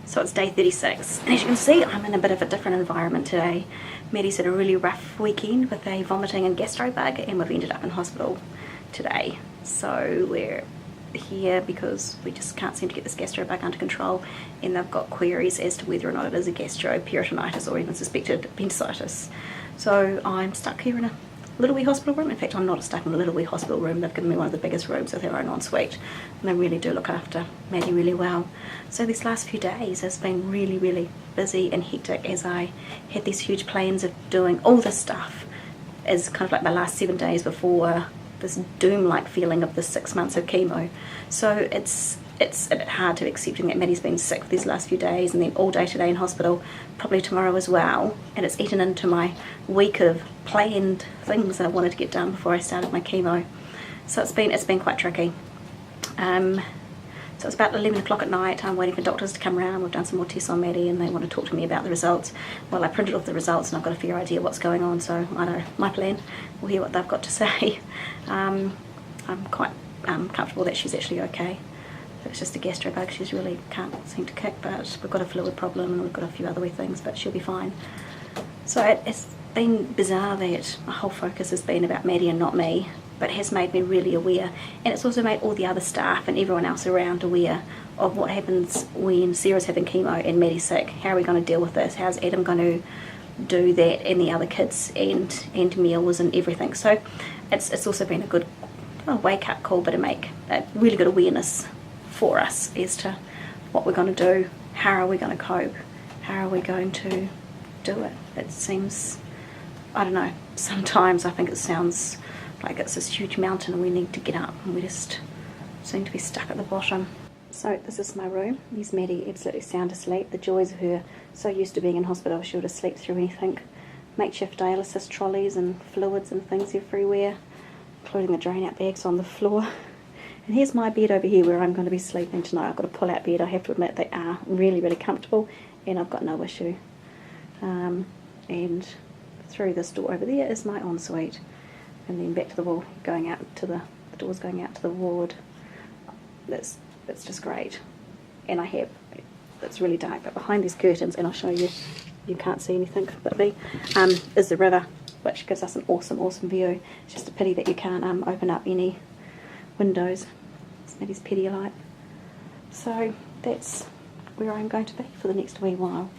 So it's day 36, and as you can see, I'm in a bit of a different environment today. Maddie's had a really rough weekend with a vomiting and gastro bug, and we've ended up in hospital today. So we're here because we just can't seem to get this gastro bug under control, and they've got queries as to whether or not it is a gastroperitonitis or even suspected appendicitis. So I'm stuck here in a little wee hospital room. In fact, I'm not stuck in a little wee hospital room. They've given me one of the biggest rooms with their own ensuite, and they really do look after Maddie really well. So these last few days has been really, really busy and hectic as I had these huge plans of doing all this stuff as kind of like my last 7 days before this doom-like feeling of the 6 months of chemo. So it's a bit hard to accepting that Maddie's been sick for these last few days, and then all day today in hospital, probably tomorrow as well, and it's eaten into my week of planned things that I wanted to get done before I started my chemo. So it's been quite tricky. So it's about 11 o'clock at night. I'm waiting for doctors to come around. We've done some more tests on Maddie, and they want to talk to me about the results. Well, I printed off the results and I've got a fair idea what's going on, so I know my plan. We'll hear what they've got to say. I'm quite comfortable that she's actually okay. It's just a gastro bug, she really can't seem to kick, but we've got a fluid problem and we've got a few other wee things, but she'll be fine. So it's been bizarre that my whole focus has been about Maddie and not me, but it has made me really aware, and it's also made all the other staff and everyone else around aware of what happens when Sarah's having chemo and Maddie's sick. How are we going to deal with this? How's Adam going to do that, and the other kids, and meals and everything. So it's also been a good wake-up call, but to make a really good awareness for us as to what we're going to do, how are we going to cope, how are we going to do it. It seems, I don't know, sometimes I think it sounds like it's this huge mountain and we need to get up, and we just seem to be stuck at the bottom. So this is my room. There's Maddie absolutely sound asleep. The joys of her, so used to being in hospital, she would have slept through anything. Makeshift dialysis trolleys and fluids and things everywhere, including the drain out bags on the floor. And here's my bed over here where I'm going to be sleeping tonight. I've got a pull-out bed. I have to admit they are really, really comfortable, and I've got no issue. And through this door over there is my ensuite, and then back to the wall, going out to the doors going out to the ward. It's just great. And it's really dark, but behind these curtains, and I'll show you, you can't see anything but me, is the river, which gives us an awesome, awesome view. It's just a pity that you can't open up any windows. It's Maddie's Pedialyte. So that's where I'm going to be for the next wee while.